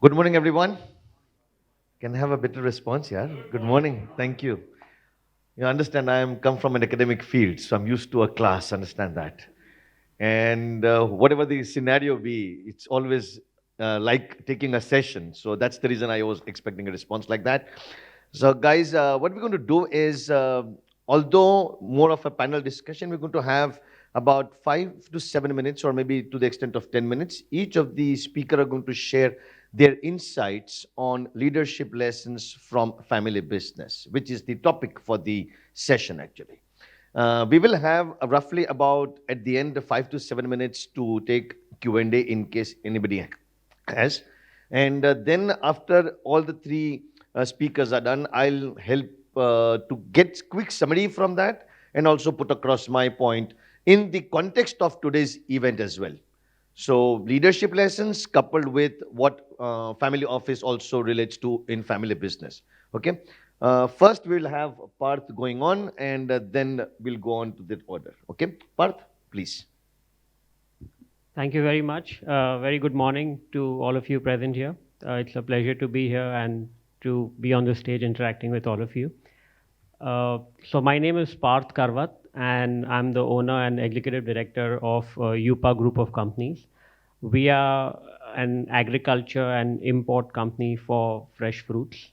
Good morning, everyone. Can I have a better response here? Good morning. Thank you. You understand, I am come from an academic field, so I'm used to a class. Understand that. And whatever the scenario be, it's always like taking a session. So that's the reason I was expecting a response like that. So, guys, what we're going to do is, although more of a panel discussion, we're going to have about 5 to 7 minutes, or maybe to the extent of 10 minutes. Each of the speaker are going to share their insights on leadership lessons from family business, which is the topic for the session actually. We will have roughly about at the end 5 to 7 minutes to take Q&A in case anybody has. And then after all the three speakers are done, I'll help to get quick summary from that and also put across my point in the context of today's event as well. So leadership lessons coupled with what family office also relates to in family business. Okay. First we'll have Parth going on, and then we'll go on to the order. Okay. Parth, please. Thank you very much. Very good morning to all of you present here. It's a pleasure to be here and to be on the stage interacting with all of you. So my name is Parth Karvat, and I'm the owner and executive director of YUPAA Group of companies. We are an agriculture and import company for fresh fruits.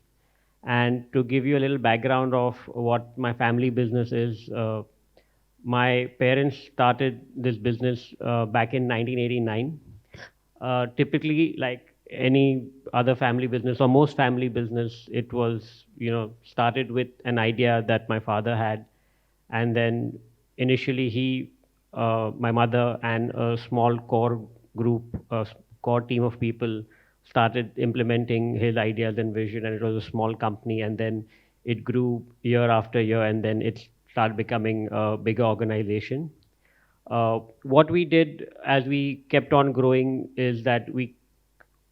And to give you a little background of what my family business is, my parents started this business back in 1989. Typically, like any other family business or most family business, it was, started with an idea that my father had. And then initially my mother and a small core group, core team of people started implementing his ideas and vision, and it was a small company, and then it grew year after year, and then it started becoming a bigger organization. What we did as we kept on growing is that we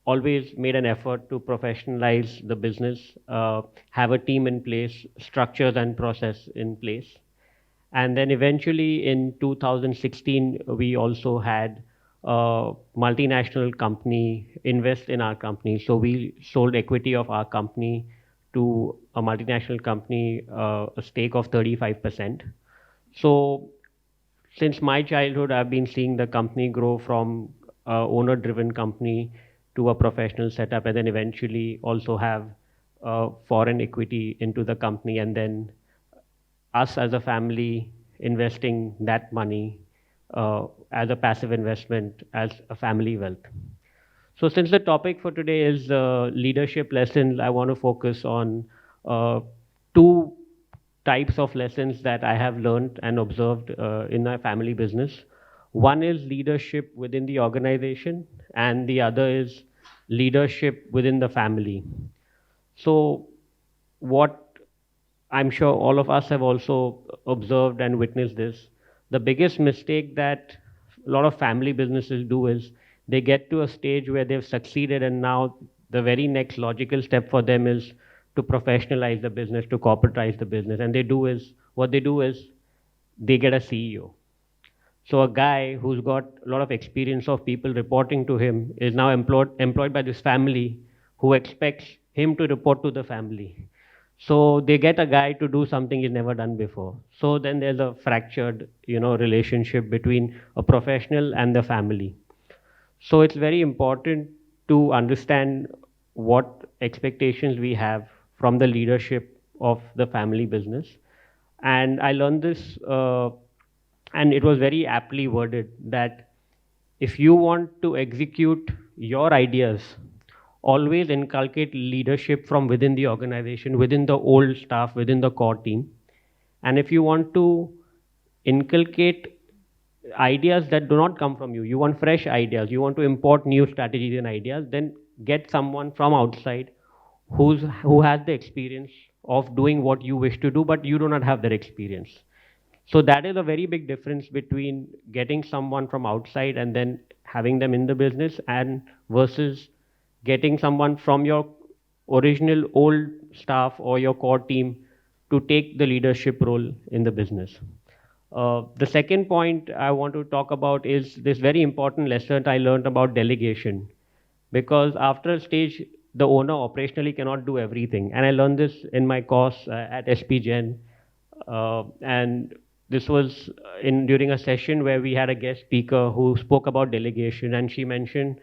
always made an effort to professionalize the business, have a team in place, structures and process in place. And then eventually in 2016, we also had a multinational company invest in our company. So we sold equity of our company to a multinational company, a stake of 35%. So since my childhood, I've been seeing the company grow from a owner-driven company to a professional setup, and then eventually also have foreign equity into the company, and then us as a family investing that money as a passive investment as a family wealth. So since the topic for today is leadership lessons, I want to focus on two types of lessons that I have learned and observed in my family business. One is leadership within the organization, and the other is leadership within the family. So what I'm sure all of us have also observed and witnessed this. The biggest mistake that a lot of family businesses do is they get to a stage where they've succeeded, and now the very next logical step for them is to professionalize the business, to corporatize the business. And what they do is they get a CEO. So a guy who's got a lot of experience of people reporting to him is now employed by this family who expects him to report to the family. So they get a guy to do something he's never done before. So then there's a fractured, relationship between a professional and the family. So it's very important to understand what expectations we have from the leadership of the family business. And I learned this, and it was very aptly worded that if you want to execute your ideas, always inculcate leadership from within the organization, within the old staff, within the core team. And if you want to inculcate ideas that do not come from you, you want fresh ideas, you want to import new strategies and ideas, then get someone from outside who has the experience of doing what you wish to do, but you do not have that experience. So that is a very big difference between getting someone from outside and then having them in the business, and versus getting someone from your original old staff or your core team to take the leadership role in the business. The second point I want to talk about is this very important lesson I learned about delegation. because after a stage, the owner operationally cannot do everything. And I learned this in my course at SP Jain. And this was during a session where we had a guest speaker who spoke about delegation, and she mentioned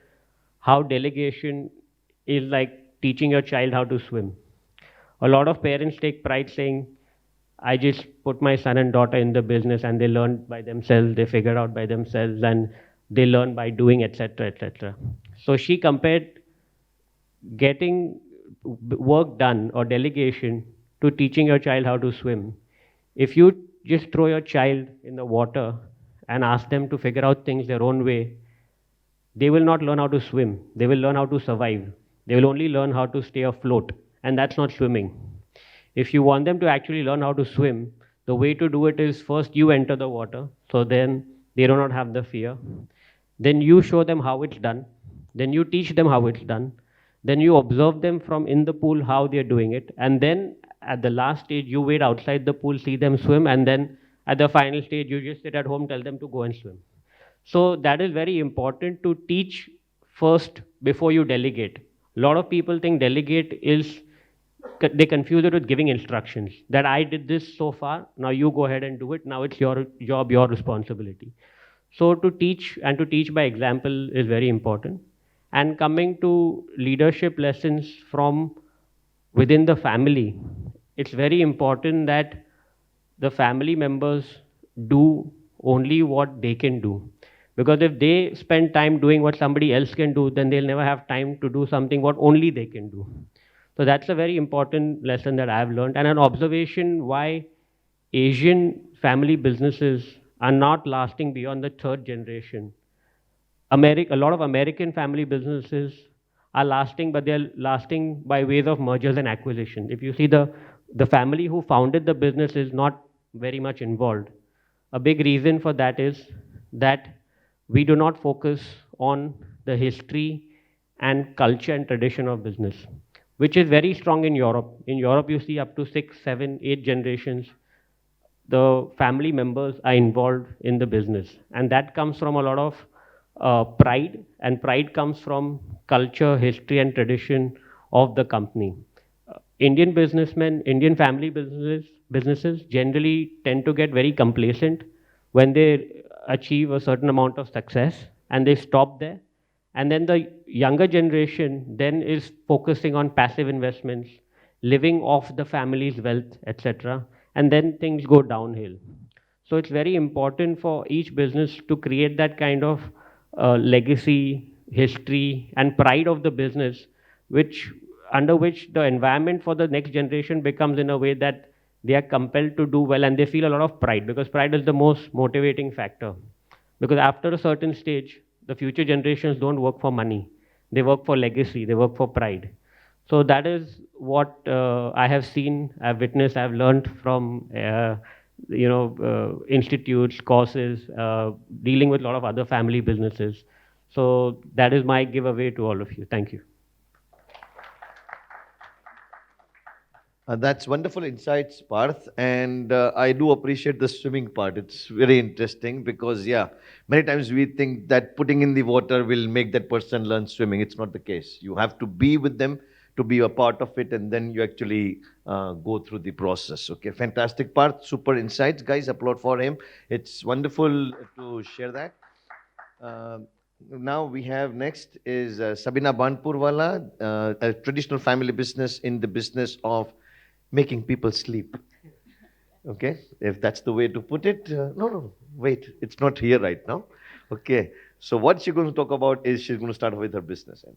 how delegation is like teaching your child how to swim. A lot of parents take pride saying, I just put my son and daughter in the business and they learn by themselves, they figure out by themselves, and they learn by doing, etc., etc. So she compared getting work done or delegation to teaching your child how to swim. If you just throw your child in the water and ask them to figure out things their own way, they will not learn how to swim. They will learn how to survive. They will only learn how to stay afloat, and that's not swimming. If you want them to actually learn how to swim, the way to do it is first you enter the water, so then they do not have the fear. Then you show them how it's done. Then you teach them how it's done. Then you observe them from in the pool how they're doing it. And then at the last stage, you wait outside the pool, see them swim. And then at the final stage, you just sit at home, tell them to go and swim. So that is very important to teach first before you delegate. A lot of people think delegate is, they confuse it with giving instructions that I did this so far, now you go ahead and do it, now it's your job, your responsibility. So to teach and to teach by example is very important. And coming to leadership lessons from within the family, it's very important that the family members do only what they can do. Because if they spend time doing what somebody else can do, then they'll never have time to do something what only they can do. So that's a very important lesson that I've learned, and an observation why Asian family businesses are not lasting beyond the third generation. A lot of American family businesses are lasting, but they're lasting by ways of mergers and acquisitions. If you see the family who founded the business is not very much involved. A big reason for that is that we do not focus on the history and culture and tradition of business, which is very strong in Europe. In Europe, you see up to 6, 7, 8 generations the family members are involved in the business, and that comes from a lot of pride, and pride comes from culture, history, and tradition of the company. Indian businessmen, Indian family businesses generally tend to get very complacent when they achieve a certain amount of success and they stop there. And then the younger generation then is focusing on passive investments, living off the family's wealth, etc. And then things go downhill. So it's very important for each business to create that kind of legacy, history, and pride of the business, which under which the environment for the next generation becomes in a way that they are compelled to do well and they feel a lot of pride, because pride is the most motivating factor. Because after a certain stage, the future generations don't work for money, they work for legacy, they work for pride. So that is what I have seen, I've witnessed, I've learned from institutes, courses, dealing with a lot of other family businesses. So that is my giveaway to all of you. Thank you. That's wonderful insights, Parth. And I do appreciate the swimming part. It's very interesting because, yeah, many times we think that putting in the water will make that person learn swimming. It's not the case. You have to be with them to be a part of it, and then you actually go through the process. Okay, fantastic, Parth. Super insights, guys. Applaud for him. It's wonderful to share that. Uh, Now we have next is Sabina Bhanpurawala, a traditional family business in the business of making people sleep. Okay, if that's the way to put it. No, wait, it's not here right now. Okay, so what she's going to talk about is she's going to start with her business. And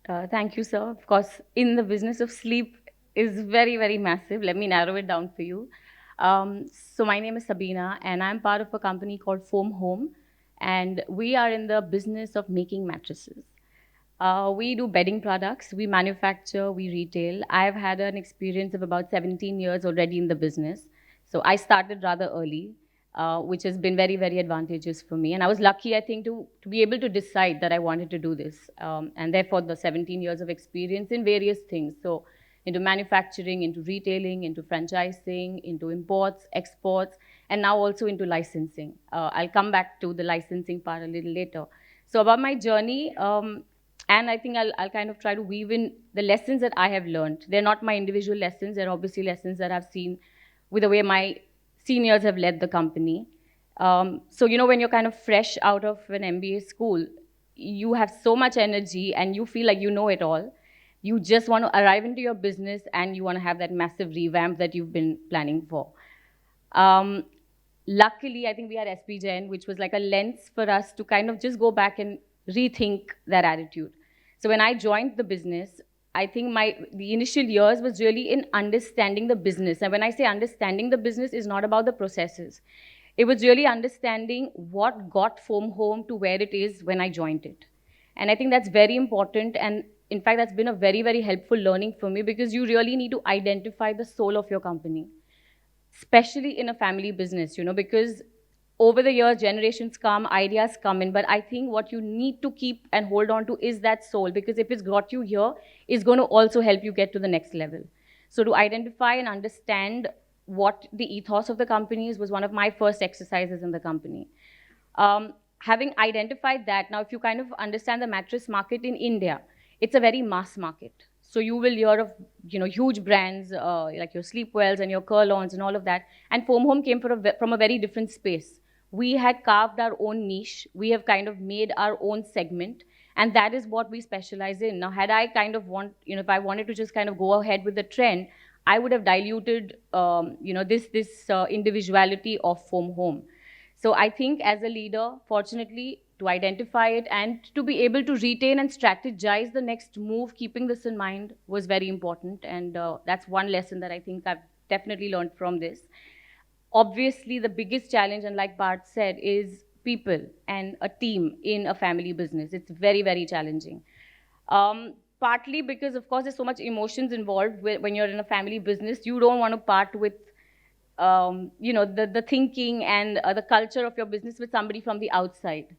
then. Thank you, sir. Of course, in the business of sleep is very, very massive. Let me narrow it down for you. So my name is Sabina, and I'm part of a company called Foam Home, and we are in the business of making mattresses. We do bedding products, we manufacture, we retail. I've had an experience of about 17 years already in the business. So I started rather early, which has been very, very advantageous for me. And I was lucky, I think, to be able to decide that I wanted to do this. And therefore, the 17 years of experience in various things. So into manufacturing, into retailing, into franchising, into imports, exports, and now also into licensing. I'll come back to the licensing part a little later. So about my journey, and I think I'll kind of try to weave in the lessons that I have learned. They're not my individual lessons. They're obviously lessons that I've seen with the way my seniors have led the company. So, when you're kind of fresh out of an MBA school, you have so much energy and you feel like you know it all. You just want to arrive into your business and you want to have that massive revamp that you've been planning for. Um, Luckily, I think we had SP Jain, which was like a lens for us to kind of just go back and rethink that attitude. So when I joined the business, I think the initial years was really in understanding the business. And when I say understanding the business, is not about the processes. It was really understanding what got Foam Home to where it is when I joined it. And I think that's very important. And in fact, that's been a very, very helpful learning for me, because you really need to identify the soul of your company, especially in a family business, because over the years, generations come, ideas come in, but I think what you need to keep and hold on to is that soul, because if it's got you here, it's going to also help you get to the next level. So to identify and understand what the ethos of the company is was one of my first exercises in the company. Having identified that, now if you kind of understand the mattress market in India, it's a very mass market. So you will hear of huge brands like your Sleepwells and your Kurlons and all of that. And Foam Home came from a very different space. We had carved our own niche. We have kind of made our own segment, and that is what we specialize in. Now, had I kind of if I wanted to just kind of go ahead with the trend, I would have diluted, this individuality of Foam Home. So I think as a leader, fortunately, to identify it and to be able to retain and strategize the next move, keeping this in mind, was very important. And that's one lesson that I think I've definitely learned from this. Obviously, the biggest challenge, and like Parth said, is people and a team in a family business. It's very, very challenging. Partly because, of course, there's so much emotions involved when you're in a family business. You don't want to part with the thinking and the culture of your business with somebody from the outside,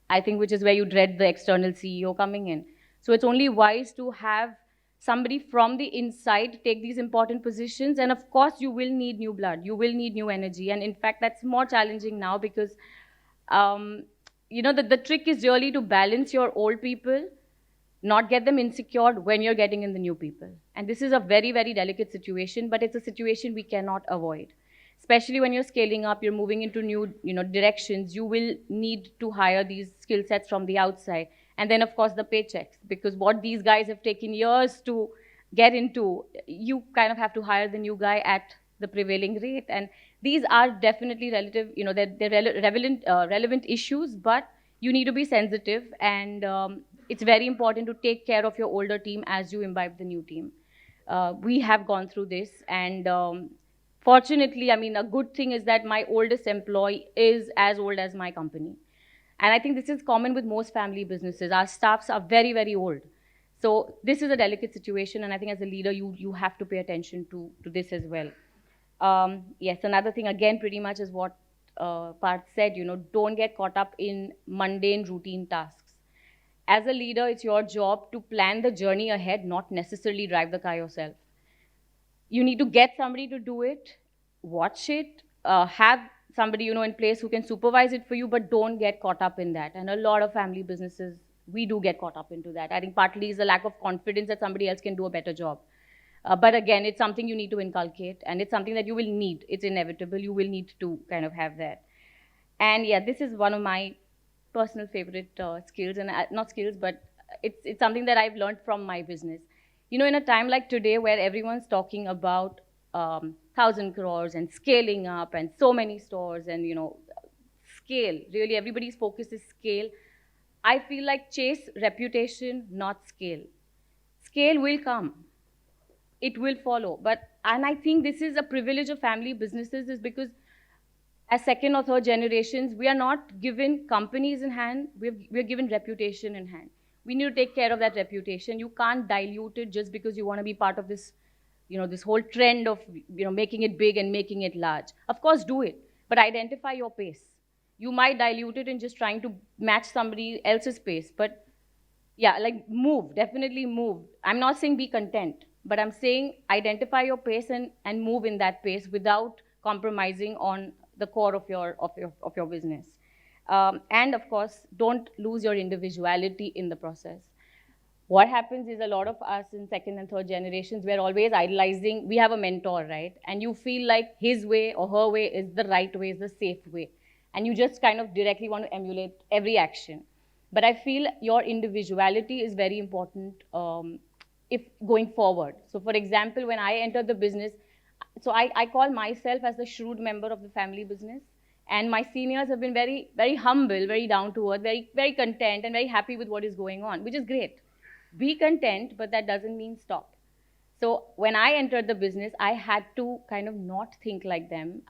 I think, which is where you dread the external CEO coming in. So it's only wise to have somebody from the inside take these important positions. And of course, you will need new blood. You will need new energy. And in fact, that's more challenging now because, the trick is really to balance your old people, not get them insecure when you're getting in the new people. And this is a very, very delicate situation, but it's a situation we cannot avoid. Especially when you're scaling up, you're moving into new directions, you will need to hire these skill sets from the outside. And then, of course, the paychecks, because what these guys have taken years to get into, you kind of have to hire the new guy at the prevailing rate. And these are definitely relevant issues, but you need to be sensitive. And it's very important to take care of your older team as you imbibe the new team. We have gone through this, and fortunately, a good thing is that my oldest employee is as old as my company. And I think this is common with most family businesses. Our staffs are very, very old. So this is a delicate situation, and I think as a leader, you have to pay attention to this as well. Yes, another thing, again, pretty much is what Parth said, don't get caught up in mundane routine tasks. As a leader, it's your job to plan the journey ahead, not necessarily drive the car yourself. You need to get somebody to do it, watch it, have somebody in place who can supervise it for you, but don't get caught up in that. And a lot of family businesses, we do get caught up into that. I think partly is the lack of confidence that somebody else can do a better job. But again, it's something you need to inculcate, and it's something that you will need. It's inevitable. You will need to kind of have that. And yeah, this is one of my personal favorite skills, and not skills, but it's something that I've learned from my business. In a time like today where everyone's talking about 1,000 crores and scaling up and so many stores and, scale, really everybody's focus is scale. I feel like chase reputation, not scale. Scale will come. It will follow. And I think this is a privilege of family businesses, is because as second or third generations, we are not given companies in hand, we're given reputation in hand. We need to take care of that reputation. You can't dilute it just because you want to be part of this, this whole trend of, making it big and making it large. Of course, do it, but identify your pace. You might dilute it in just trying to match somebody else's pace, but yeah, like move, definitely move. I'm not saying be content, but I'm saying identify your pace and move in that pace without compromising on the core of your business. And of course, don't lose your individuality in the process. What happens is a lot of us in second and third generations, we're always idolizing. We have a mentor, right? And you feel like his way or her way is the right way, is the safe way. And you just kind of directly want to emulate every action. But I feel your individuality is very important if going forward. So for example, when I entered the business, so I call myself as the shrewd member of the family business. And my seniors have been very, very humble, very down to earth, very, very content and very happy with what is going on, which is great. Be content, but that doesn't mean stop. So when I entered the business, I had to kind of not think like them,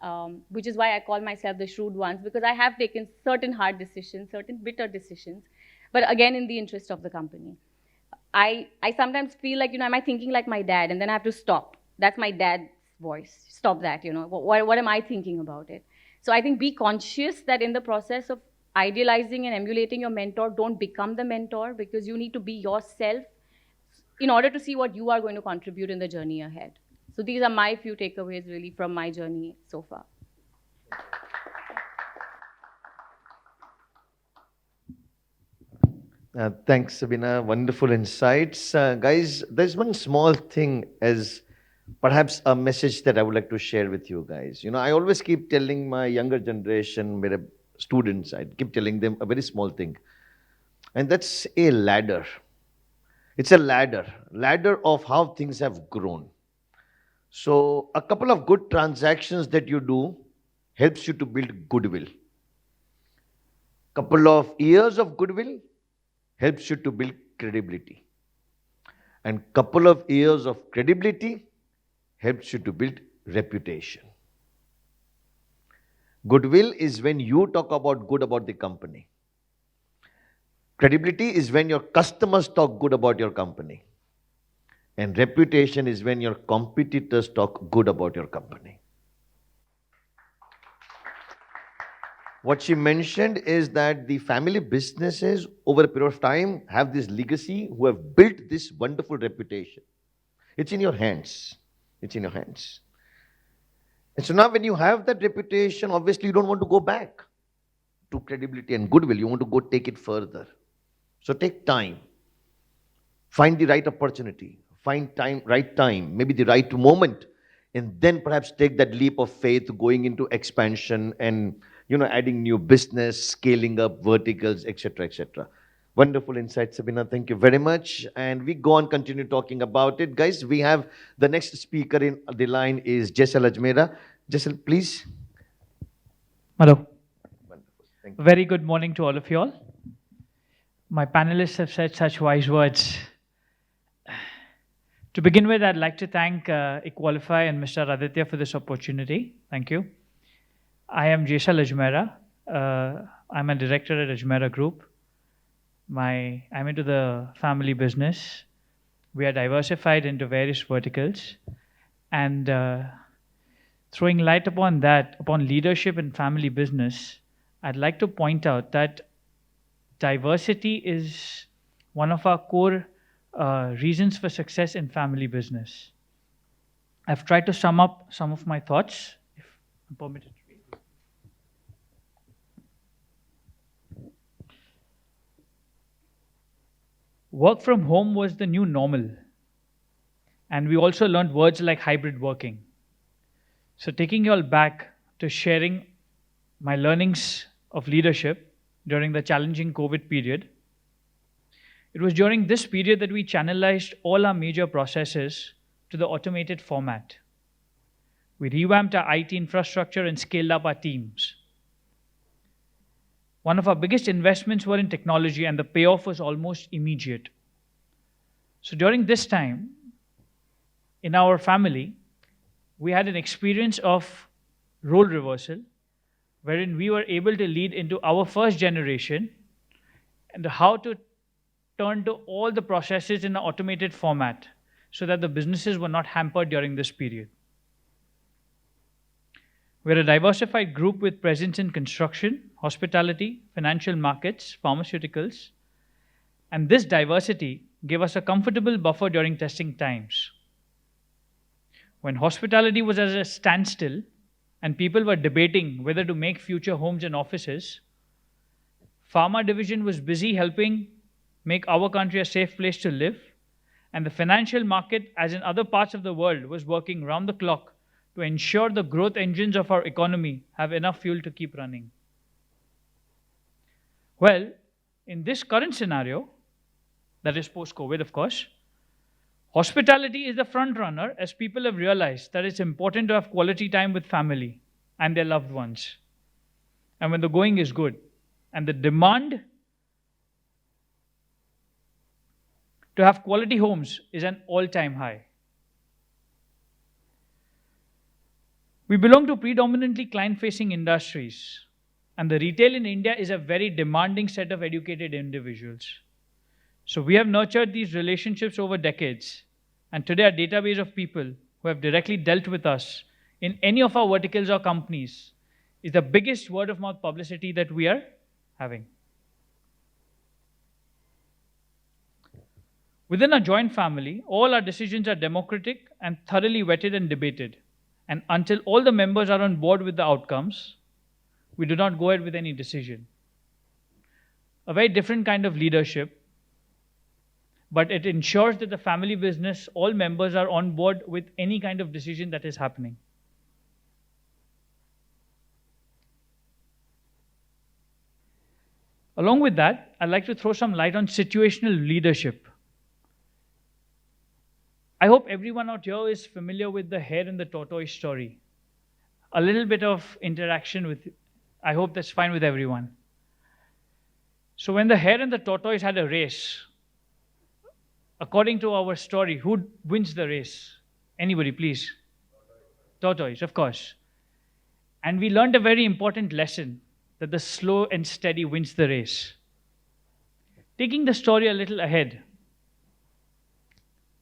which is why I call myself the shrewd ones, because I have taken certain hard decisions, certain bitter decisions, but again, in the interest of the company. I sometimes feel like, am I thinking like my dad? And then I have to stop. That's my dad's voice. Stop that, What am I thinking about it? So I think be conscious that in the process of idealizing and emulating your mentor, don't become the mentor, because you need to be yourself in order to see what you are going to contribute in the journey ahead. So these are my few takeaways really from my journey so far. Thanks, Sabina. Wonderful insights. Guys, there's one small thing as perhaps a message that I would like to share with you guys. I always keep telling my younger generation, my students, I keep telling them a very small thing. And that's a ladder. It's a ladder of how things have grown. So a couple of good transactions that you do helps you to build goodwill. Couple of years of goodwill helps you to build credibility. And couple of years of credibility helps you to build reputation. Goodwill is when you talk about good about the company. Credibility is when your customers talk good about your company. And reputation is when your competitors talk good about your company. What she mentioned is that the family businesses over a period of time have this legacy who have built this wonderful reputation. It's in your hands. It's in your hands. And so now when you have that reputation, obviously you don't want to go back to credibility and goodwill. You want to go take it further. So take time. Find the right opportunity. Find right time, maybe the right moment, and then perhaps take that leap of faith going into expansion and adding new business, scaling up verticals, etc., etc. Wonderful insight, Sabina. Thank you very much. And we go on, continue talking about it. Guys, we have the next speaker in the line is Jesal Ajmera. Jesal, please. Hello. Wonderful. Thank you. Very good morning to all of you all. My panelists have said such wise words. To begin with, I'd like to thank Equalifi and Mr. Aditya for this opportunity. Thank you. I am Jesal Ajmera. I'm a director at Ajmera Group. I'm into the family business. We are diversified into various verticals. And throwing light upon that, upon leadership in family business, I'd like to point out that diversity is one of our core reasons for success in family business. I've tried to sum up some of my thoughts, if I'm permitted. Work from home was the new normal. And we also learned words like hybrid working. So taking you all back to sharing my learnings of leadership during the challenging COVID period, it was during this period that we channelized all our major processes to the automated format. We revamped our IT infrastructure and scaled up our teams. One of our biggest investments were in technology, and the payoff was almost immediate. So during this time, in our family, we had an experience of role reversal, wherein we were able to lead into our first generation and how to turn to all the processes in an automated format so that the businesses were not hampered during this period. We're a diversified group with presence in construction, hospitality, financial markets, pharmaceuticals, and this diversity gave us a comfortable buffer during testing times. When hospitality was at a standstill and people were debating whether to make future homes and offices, Pharma division was busy helping make our country a safe place to live, and the financial market, as in other parts of the world, was working round the clock to ensure the growth engines of our economy have enough fuel to keep running. Well, in this current scenario, that is post-COVID, of course, hospitality is the front runner as people have realized that it's important to have quality time with family and their loved ones. And when the going is good, and the demand to have quality homes is an all-time high. We belong to predominantly client-facing industries, and the retail in India is a very demanding set of educated individuals. So we have nurtured these relationships over decades, and today our database of people who have directly dealt with us in any of our verticals or companies is the biggest word-of-mouth publicity that we are having. Within our joint family, all our decisions are democratic and thoroughly vetted and debated. And until all the members are on board with the outcomes, we do not go ahead with any decision. A very different kind of leadership, but it ensures that the family business, all members are on board with any kind of decision that is happening. Along with that, I'd like to throw some light on situational leadership. I hope everyone out here is familiar with the hare and the tortoise story. A little bit of interaction with, I hope that's fine with everyone. So when the hare and the tortoise had a race, according to our story, who wins the race? Anybody, please? Tortoise, of course. And we learned a very important lesson, that the slow and steady wins the race. Taking the story a little ahead,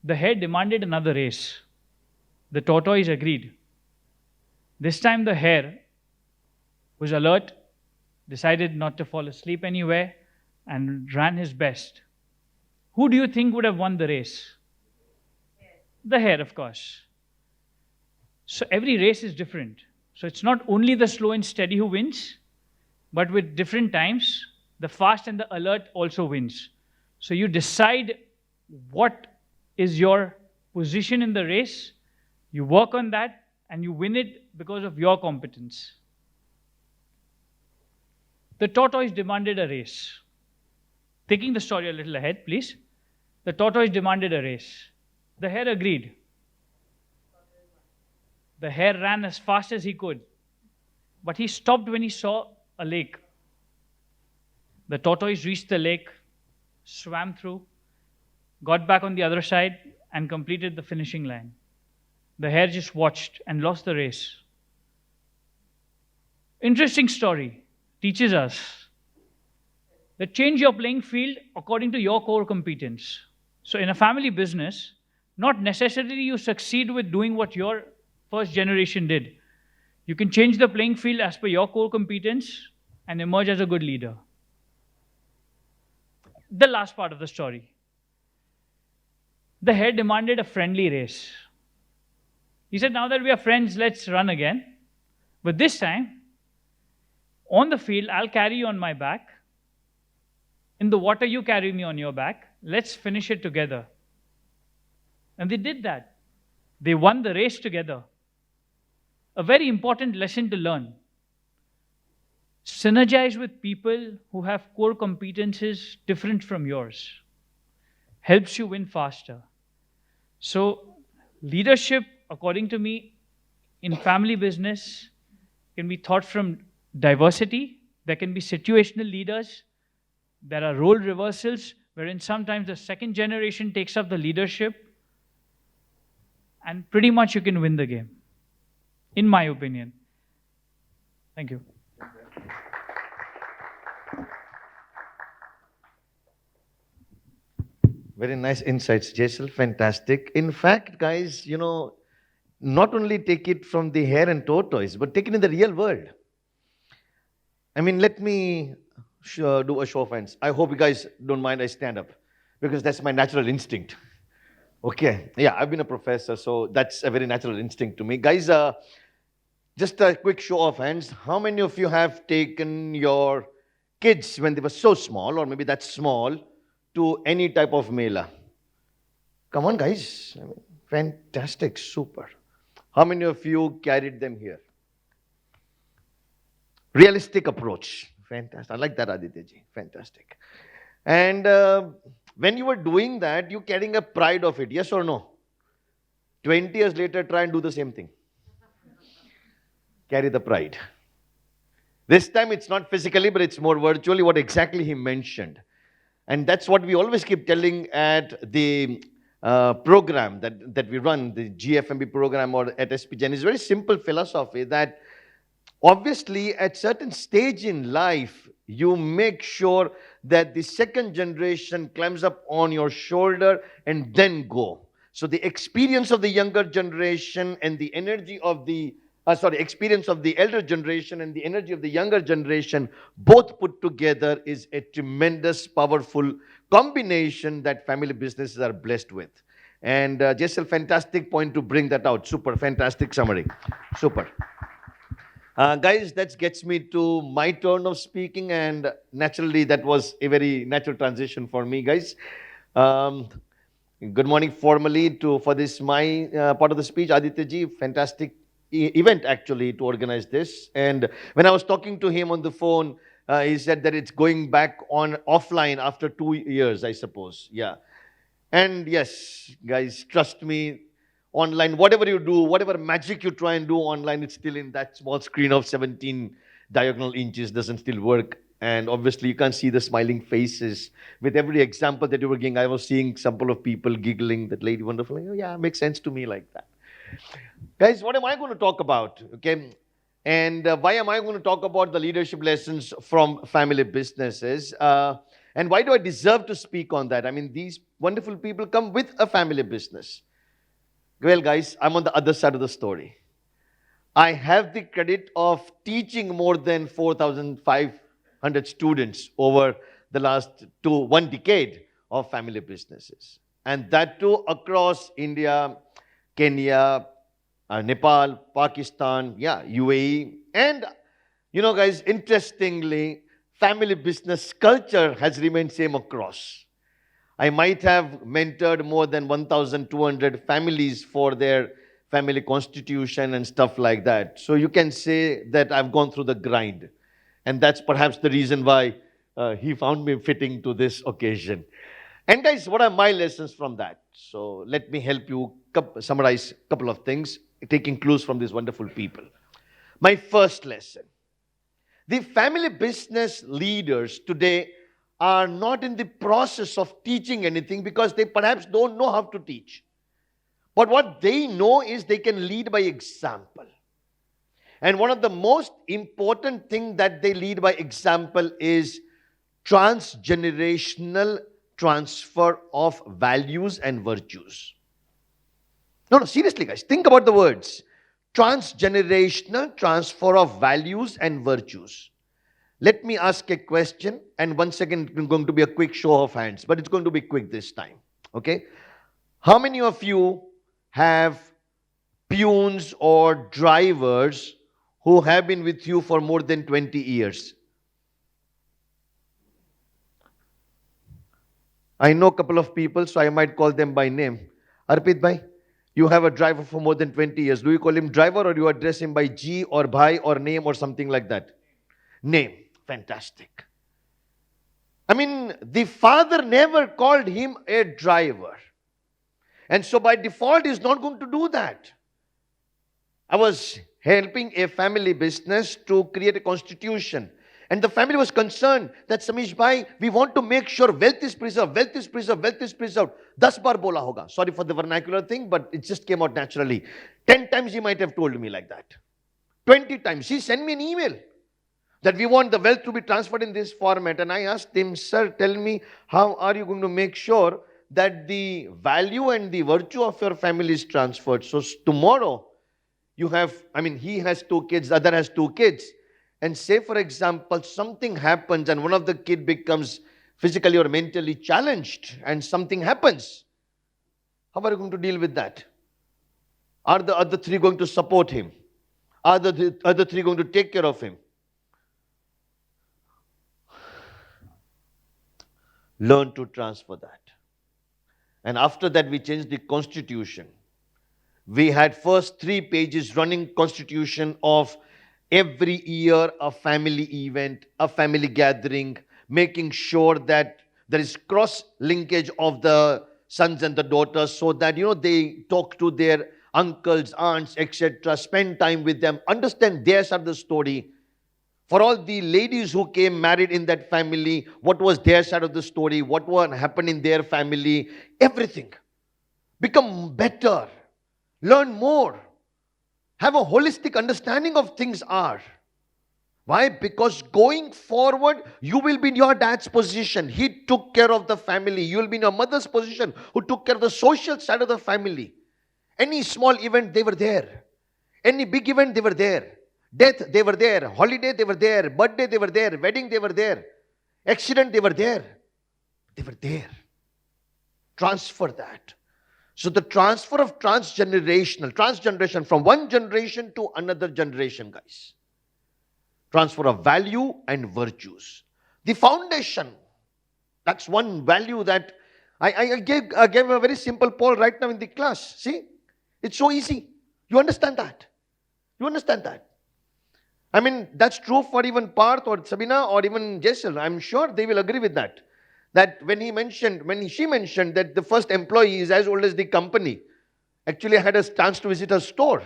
the hare demanded another race. The tortoise agreed. This time the hare was alert, decided not to fall asleep anywhere, and ran his best. Who do you think would have won the race? The hare, of course. So every race is different. So it's not only the slow and steady who wins, but with different times, the fast and the alert also wins. So you decide what is your position in the race, you work on that, and you win it because of your competence. The tortoise demanded a race. Taking the story a little ahead, please. The tortoise demanded a race. The hare agreed. The hare ran as fast as he could, but he stopped when he saw a lake. The tortoise reached the lake, swam through, got back on the other side, and completed the finishing line. The hare just watched and lost the race. Interesting story. Teaches us that change your playing field according to your core competence. So in a family business, not necessarily you succeed with doing what your first generation did. You can change the playing field as per your core competence and emerge as a good leader. The last part of the story. The hare demanded a friendly race. He said, now that we are friends, let's run again. But this time, on the field, I'll carry you on my back. In the water, you carry me on your back. Let's finish it together. And they did that. They won the race together. A very important lesson to learn. Synergize with people who have core competences different from yours. Helps you win faster. So, leadership, according to me, in family business can be taught from diversity. There can be situational leaders. There are role reversals, wherein sometimes the second generation takes up the leadership, and pretty much you can win the game, in my opinion. Thank you. Very nice insights, Jesal. Fantastic. In fact, guys, not only take it from the hare and tortoise, but take it in the real world. I mean, let me do a show of hands. I hope you guys don't mind I stand up, because that's my natural instinct. Okay. Yeah, I've been a professor, so that's a very natural instinct to me. Guys, just a quick show of hands. How many of you have taken your kids when they were so small, or maybe that small, to any type of mela. Come on, guys. I mean, fantastic, super. How many of you carried them here? Realistic approach. Fantastic. I like that, Aditya ji. Fantastic. And when you were doing that, you carrying a pride of it, yes or no? 20 years later, try and do the same thing. Carry the pride. This time it's not physically, but it's more virtually, what exactly he mentioned. And that's what we always keep telling at the program that we run, the GFMB program or at SP Jain. It's a very simple philosophy that obviously at certain stage in life, you make sure that the second generation climbs up on your shoulder and then go. So the experience of the younger generation and the energy of the experience of the elder generation and the energy of the younger generation, both put together, is a tremendous, powerful combination that family businesses are blessed with. And Jesal, fantastic point to bring that out. Super, fantastic summary. Super. Guys, that gets me to my turn of speaking, and naturally, that was a very natural transition for me, guys. Good morning formally for this my part of the speech. Aditya ji, fantastic event actually to organize this. And when I was talking to him on the phone, he said that it's going back on offline after 2 years, I suppose. Yeah. And yes, guys, trust me, online, whatever you do, whatever magic you try and do online, it's still in that small screen of 17 diagonal inches, doesn't still work. And obviously, you can't see the smiling faces. With every example that you were giving, I was seeing some of people giggling, that lady wonderful. Oh, yeah, makes sense to me like that. Guys, what am I going to talk about? Okay. And why am I going to talk about the leadership lessons from family businesses? And why do I deserve to speak on that? I mean, these wonderful people come with a family business. Well, guys, I'm on the other side of the story. I have the credit of teaching more than 4,500 students over the last 1 decade of family businesses. And that too across India, Kenya, Nepal, Pakistan, UAE. And, guys, interestingly, family business culture has remained same across. I might have mentored more than 1,200 families for their family constitution and stuff like that. So you can say that I've gone through the grind. And that's perhaps the reason why he found me fitting to this occasion. And guys, what are my lessons from that? So let me help you summarize a couple of things, taking clues from these wonderful people. My first lesson. The family business leaders today are not in the process of teaching anything because they perhaps don't know how to teach. But what they know is they can lead by example. And one of the most important things that they lead by example is transgenerational transfer of values and virtues. No, seriously, guys, think about the words. Transgenerational transfer of values and virtues. Let me ask a question, and once again, it's going to be a quick show of hands, but it's going to be quick this time. Okay? How many of you have peons or drivers who have been with you for more than 20 years? I know a couple of people, so I might call them by name. Arpit bhai, you have a driver for more than 20 years. Do you call him driver or you address him by G or bhai or name or something like that? Name. Fantastic. I mean, the father never called him a driver. And so by default, he's not going to do that. I was helping a family business to create a constitution. And the family was concerned that Samish bhai, we want to make sure wealth is preserved, wealth is preserved, wealth is preserved. 10 bar bola hoga. Sorry for the vernacular thing, but it just came out naturally. 10 times he might have told me like that. 20 times. He sent me an email that we want the wealth to be transferred in this format. And I asked him, sir, tell me, how are you going to make sure that the value and the virtue of your family is transferred? So tomorrow, he has 2 kids, the other has 2 kids. And say, for example, something happens and one of the kid becomes physically or mentally challenged and something happens. How are you going to deal with that? Are the other 3 going to support him? Are the other 3 going to take care of him? learn to transfer that. And after that, we changed the constitution. We had first 3 pages running constitution of every year a family event, a family gathering, making sure that there is cross linkage of the sons and the daughters, so that they talk to their uncles, aunts, etc., spend time with them, understand their side of the story. For all the ladies who came married in that family, what was their side of the story, what happened in their family, everything. Become better, learn more, have a holistic understanding of things are. Why? Because going forward, you will be in your dad's position. He took care of the family. You will be in your mother's position, who took care of the social side of the family. Any small event, they were there. Any big event, they were there. Death, they were there. Holiday, they were there. Birthday, they were there. Wedding, they were there. Accident, they were there. They were there. Transfer that. So the transfer of transgeneration from one generation to another generation, guys. Transfer of value and virtues. The foundation. That's one value that I gave a very simple poll right now in the class. See? It's so easy. You understand that? You understand that? I mean, that's true for even Parth or Sabina or even Jesal. I'm sure they will agree with that. That when she mentioned that the first employee is as old as the company. Actually, I had a chance to visit her store.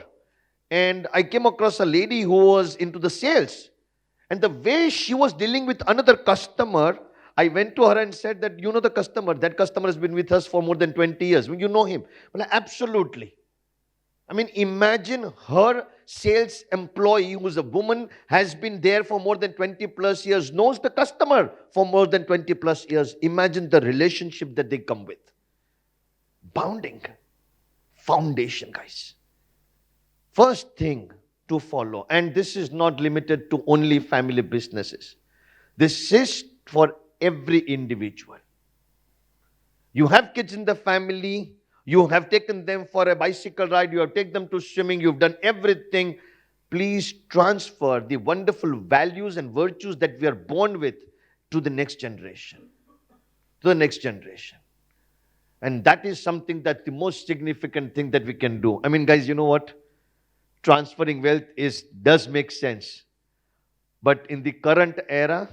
And I came across a lady who was into the sales. And the way she was dealing with another customer, I went to her and said that, you know the customer, that customer has been with us for more than 20 years. You know him. Well, absolutely. I mean, imagine her sales employee, who's a woman, has been there for more than 20 plus years, knows the customer for more than 20 plus years. Imagine the relationship that they come with. Bounding. Foundation, guys. First thing to follow, and this is not limited to only family businesses. This is for every individual. You have kids in the family, you have taken them for a bicycle ride, you have taken them to swimming, you've done everything. Please transfer the wonderful values and virtues that we are born with to the next generation. To the next generation. And that is something that's the most significant thing that we can do. I mean, guys, you know what? Transferring wealth does make sense. But in the current era,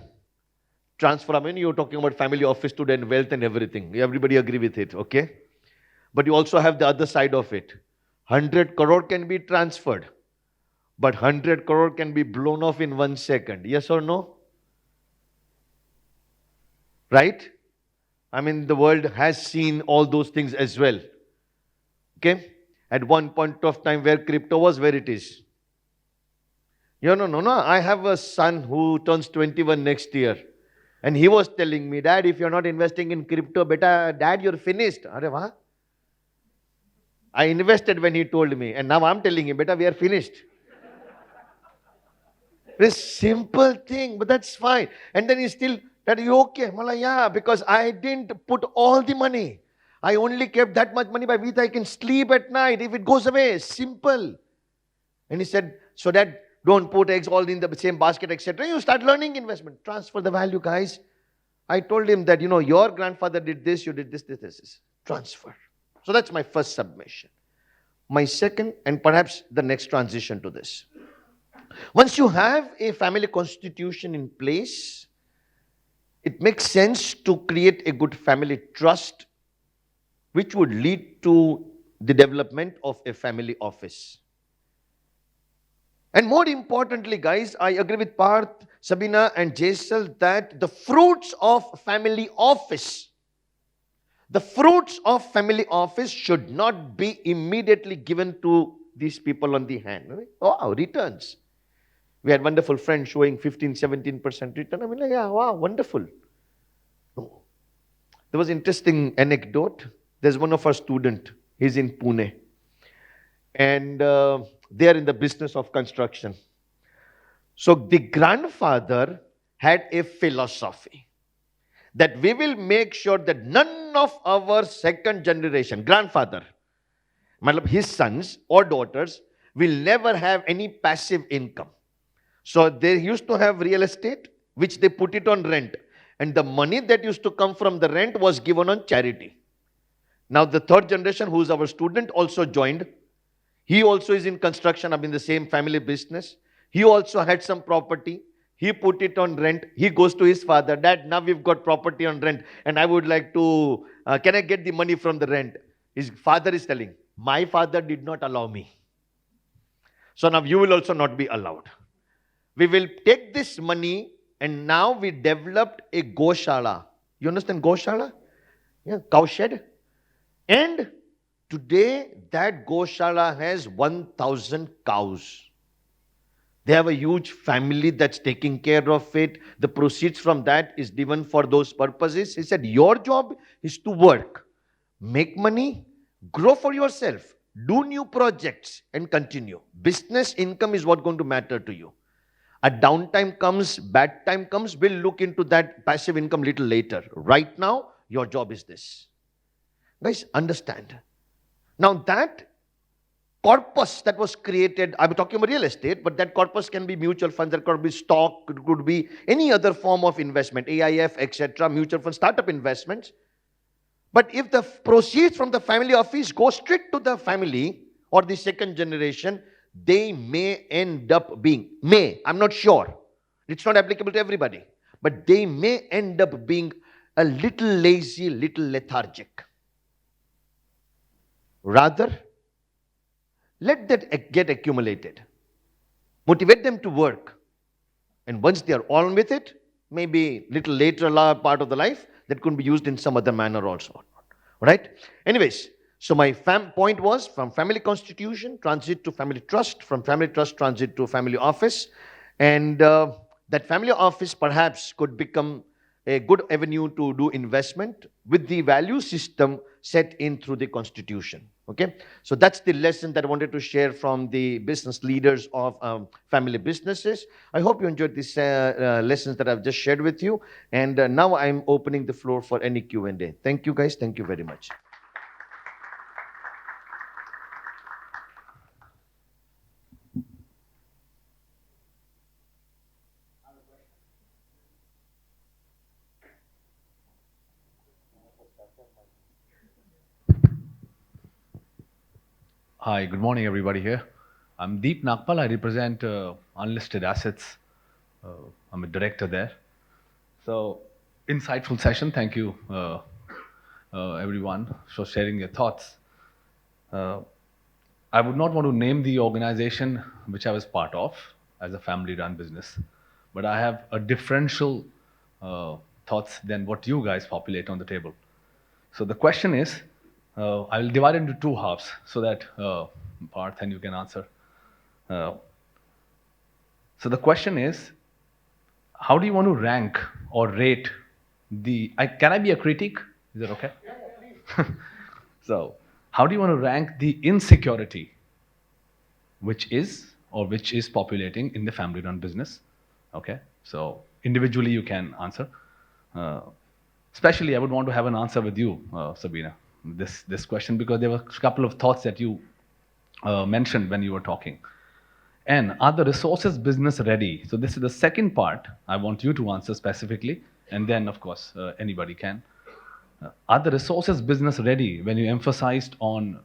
I mean, you're talking about family office student wealth and everything. Everybody agree with it, okay? But you also have the other side of it. 100 crore can be transferred, but 100 crore can be blown off in 1 second. Yes or no? Right? I mean, the world has seen all those things as well. Okay? At one point of time where crypto was, where it is. No. I have a son who turns 21 next year. And he was telling me, Dad, if you're not investing in crypto, beta, Dad, you're finished. Are wah? I invested when he told me. And now I'm telling him, beta, we are finished. This simple thing, but that's fine. And then he's still, Dad, you okay? Mala, yeah, because I didn't put all the money. I only kept that much money by which I can sleep at night. If it goes away, simple. And he said, so that don't put eggs all in the same basket, etc. You start learning investment. Transfer the value, guys. I told him that, your grandfather did this, you did this. Transfer. So that's my first submission. My second, and perhaps the next transition to this. Once you have a family constitution in place, it makes sense to create a good family trust, which would lead to the development of a family office. And more importantly, guys, I agree with Parth, Sabina and Jesal that the fruits of family office should not be immediately given to these people on the hand. Oh, returns. We had wonderful friends showing 15-17% return. I mean, yeah, wow, wonderful. No. There was an interesting anecdote. There's one of our students. He's in Pune. And they are in the business of construction. So the grandfather had a philosophy that we will make sure that none of our second generation, grandfather, his sons or daughters, will never have any passive income. So they used to have real estate, which they put it on rent. and the money that used to come from the rent was given on charity. Now the third generation, who is our student, also joined. He also is in construction, I'm in the same family business. He also had some property. He put it on rent. He goes to his father, Dad, now we've got property on rent and I would like to, can I get the money from the rent? His father is telling, my father did not allow me. So now you will also not be allowed. We will take this money and now we developed a Goshala. You understand Goshala? Yeah, cow shed. And today that Goshala has 1,000 cows. They have a huge family that's taking care of it. The proceeds from that is given for those purposes. He said, your job is to work, make money, grow for yourself, do new projects and continue. Business income is what's going to matter to you. A downtime comes, bad time comes, we'll look into that passive income little later. Right now, your job is this. Guys, understand. Now that corpus that was created, I'm talking about real estate, but that corpus can be mutual funds, that could be stock, it could be any other form of investment, AIF, etc., mutual funds, startup investments. But if the proceeds from the family office go straight to the family or the second generation, they may end up being, I'm not sure, it's not applicable to everybody, but they may end up being a little lazy, little lethargic. Rather, let that get accumulated. Motivate them to work. And once they are on with it, maybe little later part of the life, that could be used in some other manner also. Right? Anyways, so my point was from family constitution, transit to family trust, from family trust, transit to family office. And that family office perhaps could become a good avenue to do investment with the value system set in through the constitution. Okay, so that's the lesson that I wanted to share from the business leaders of family businesses. I hope you enjoyed these lessons that I've just shared with you. And now I'm opening the floor for any Q&A. Thank you guys. Thank you very much. Hi, good morning, everybody here. I'm Deep Nagpal. I represent unlisted assets. I'm a director there. So, insightful session. Thank you, everyone, for sharing your thoughts. I would not want to name the organization which I was part of as a family-run business, but I have a differential thoughts than what you guys populate on the table. So the question is, I will divide it into two halves so that Parth and you can answer. So the question is, how do you want to rank or rate the? Can I be a critic? Is that okay? Yeah, so, how do you want to rank the insecurity, which is populating in the family-run business? Okay. So individually you can answer. Especially, I would want to have an answer with you, Sabina. This question, because there were a couple of thoughts that you mentioned when you were talking. And are the resources business ready? So this is the second part I want you to answer specifically, and then of course anybody can. Are the resources business ready when you emphasized on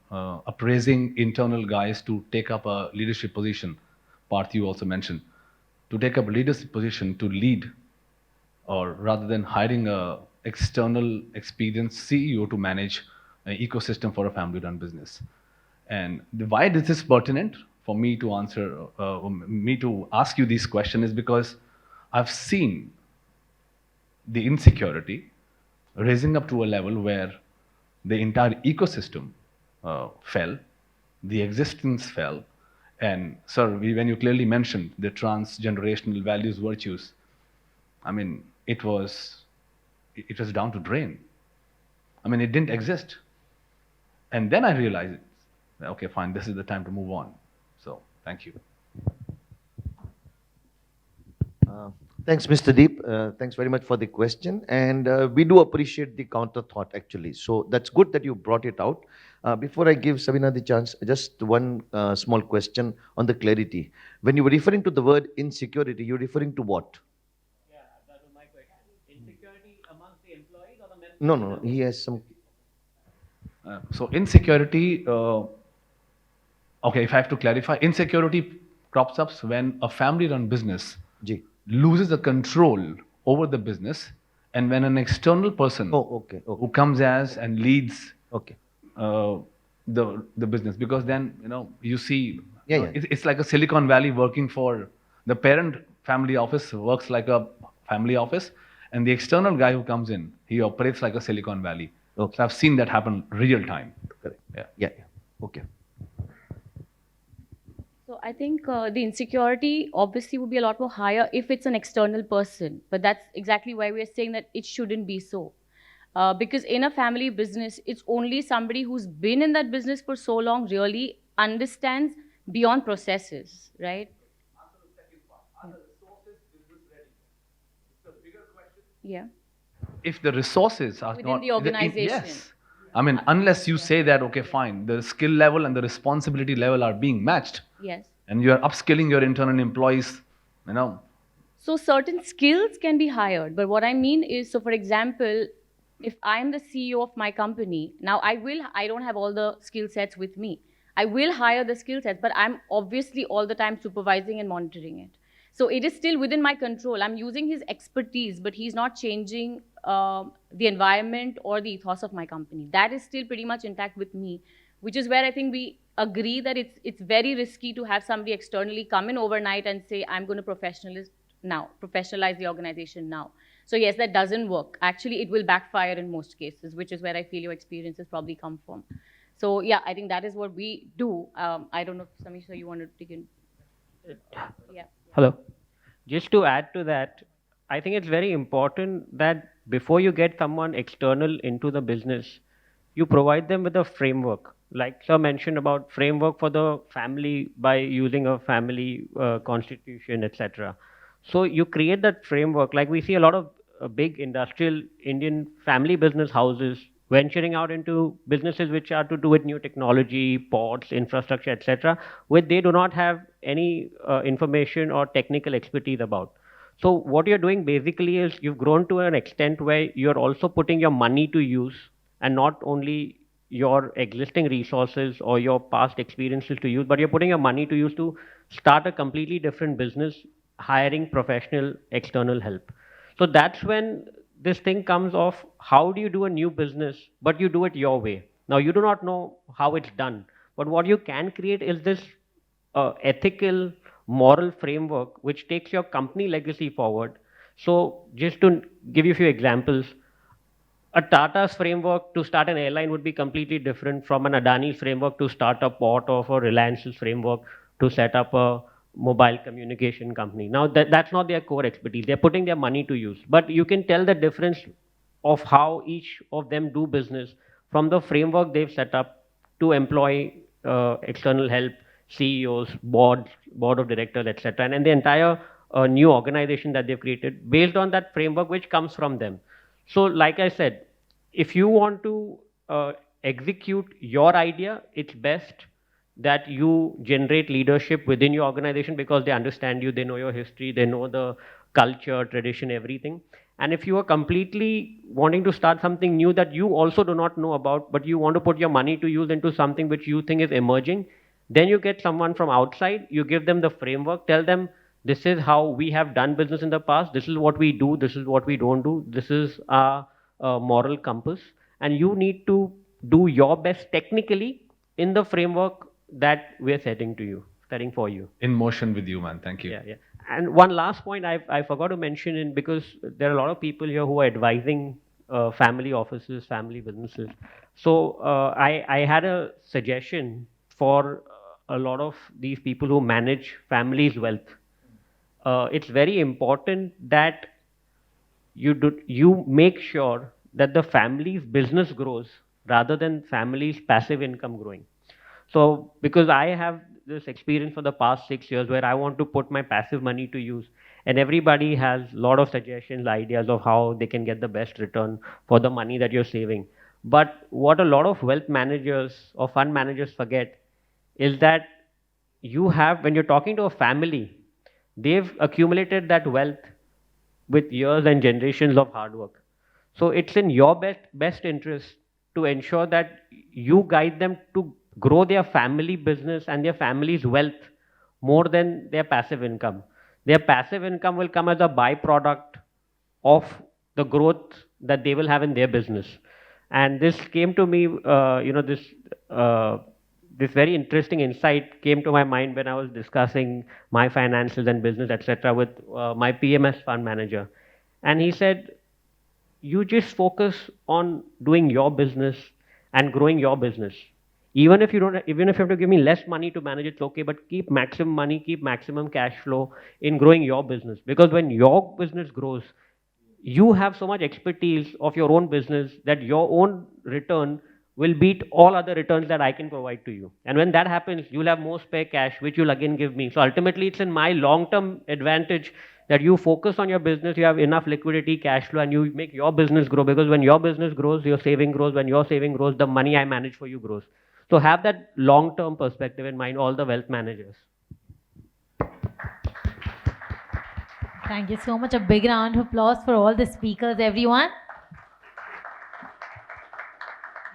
appraising internal guys to take up a leadership position? Parth, you also mentioned, to take up a leadership position to lead, or rather than hiring a external experienced CEO to manage an ecosystem for a family-run business. And why this is pertinent for me to answer, me to ask you this question is because I've seen the insecurity raising up to a level where the entire ecosystem fell, the existence fell, and sir, when you clearly mentioned the transgenerational values, virtues, I mean, it was down to drain. I mean, it didn't exist. And then I realized, okay, fine, this is the time to move on. So, thank you. Thanks, Mr. Deep. Thanks very much for the question. And we do appreciate the counter thought, actually. So that's good that you brought it out. Before I give Sabina the chance, just one small question on the clarity. When you were referring to the word insecurity, you're referring to what? Yeah, that was my question. Insecurity amongst the employees or the members? No, no, no. He has some. So insecurity, okay, if I have to clarify, insecurity crops up when a family-run business Ji. loses the control over the business, and when an external person Oh, okay, okay, who comes as and leads okay. uh, the business, because then you see Yeah, you know, yeah. it's like a Silicon Valley working for the parent family office works like a family office, and the external guy who comes in, he operates like a Silicon Valley. Okay. So I've seen that happen real time. Correct. Yeah. Yeah, yeah. Okay. So I think the insecurity obviously would be a lot more higher if it's an external person. But that's exactly why we're saying that it shouldn't be so. Because in a family business, it's only somebody who's been in that business for so long really understands beyond processes, right? Yeah. If the resources are Within not the organization. yes, I mean, unless you say that, okay, fine, the skill level and the responsibility level are being matched, Yes. and you are upskilling your internal employees, So certain skills can be hired, but what I mean is, so for example, if I'm the CEO of my company, now I don't have all the skill sets with me. I will hire the skill sets, but I'm obviously all the time supervising and monitoring it. So it is still within my control. I'm using his expertise, but he's not changing the environment or the ethos of my company. That is still pretty much intact with me, which is where I think we agree that it's very risky to have somebody externally come in overnight and say, I'm going to professionalize the organization now. So yes, that doesn't work. Actually, it will backfire in most cases, which is where I feel your experiences probably come from. So yeah, I think that is what we do. I don't know if Samish, you want to dig in? Yeah. Hello. Just to add to that, I think it's very important that before you get someone external into the business, you provide them with a framework. Like Sir mentioned about framework for the family by using a family constitution, etc. So you create that framework. Like we see a lot of big industrial Indian family business houses venturing out into businesses which are to do with new technology, ports, infrastructure, etc., which they do not have any information or technical expertise about. So what you're doing basically is you've grown to an extent where you're also putting your money to use, and not only your existing resources or your past experiences to use, but you're putting your money to use to start a completely different business, hiring professional external help. So that's when this thing comes of how do you do a new business, but you do it your way. Now you do not know how it's done, but what you can create is this ethical, moral framework which takes your company legacy forward. So just to give you a few examples, a Tata's framework to start an airline would be completely different from an Adani's framework to start a port, or a Reliance's framework to set up a mobile communication company. Now that's not their core expertise. They're putting their money to use. But you can tell the difference of how each of them do business from the framework they've set up to employ external help, CEOs, board of directors, etc., and the entire new organization that they've created based on that framework which comes from them. So, like I said, if you want to execute your idea, it's best that you generate leadership within your organization because they understand you, they know your history, they know the culture, tradition, everything. And if you are completely wanting to start something new that you also do not know about, but you want to put your money to use into something which you think is emerging, then you get someone from outside, you give them the framework, tell them this is how we have done business in the past, this is what we do, this is what we don't do, this is our moral compass, and you need to do your best technically in the framework that we're setting for you. in motion with you, man. Thank you. Yeah, yeah. And one last point I forgot to mention, in because there are a lot of people here who are advising family offices, family businesses. So I had a suggestion for a lot of these people who manage families' wealth. It's very important that you make sure that the family's business grows rather than family's passive income growing. So, because I have this experience for the past 6 years where I want to put my passive money to use, and everybody has a lot of suggestions, ideas of how they can get the best return for the money that you're saving. But what a lot of wealth managers or fund managers forget is that when you're talking to a family, they've accumulated that wealth with years and generations of hard work. So it's in your best interest to ensure that you guide them to grow their family business and their family's wealth more than their passive income. Their passive income will come as a byproduct of the growth that they will have in their business. And this came to me, uh, this very interesting insight came to my mind when I was discussing my finances and business, etc., with my PMS fund manager. And he said, you just focus on doing your business and growing your business. Even if you have to give me less money to manage, it's okay, but keep maximum money, keep maximum cash flow in growing your business. Because when your business grows, you have so much expertise of your own business that your own return will beat all other returns that I can provide to you. And when that happens, you'll have more spare cash, which you'll again give me. So ultimately, it's in my long-term advantage that you focus on your business, you have enough liquidity, cash flow, and you make your business grow. Because when your business grows, your saving grows. When your saving grows, the money I manage for you grows. So have that long-term perspective in mind, all the wealth managers. Thank you so much. A big round of applause for all the speakers, everyone.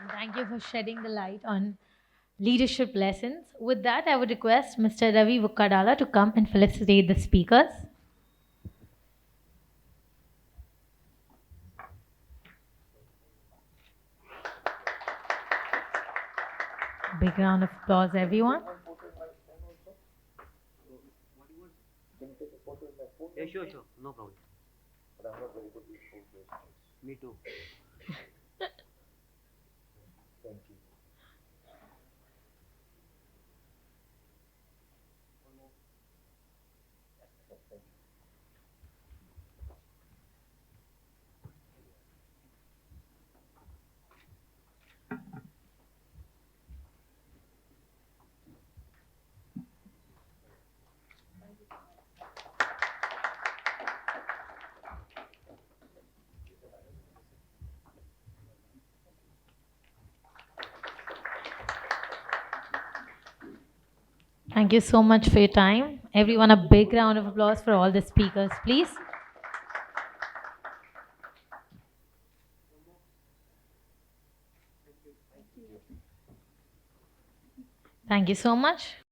And thank you for shedding the light on leadership lessons. With that, I would request Mr. Ravi Vukkadala to come and felicitate the speakers. Big round of applause, everyone. Yeah, sure, no problem. Me too. Thank you so much for your time. Everyone, a big round of applause for all the speakers, please. Thank you so much.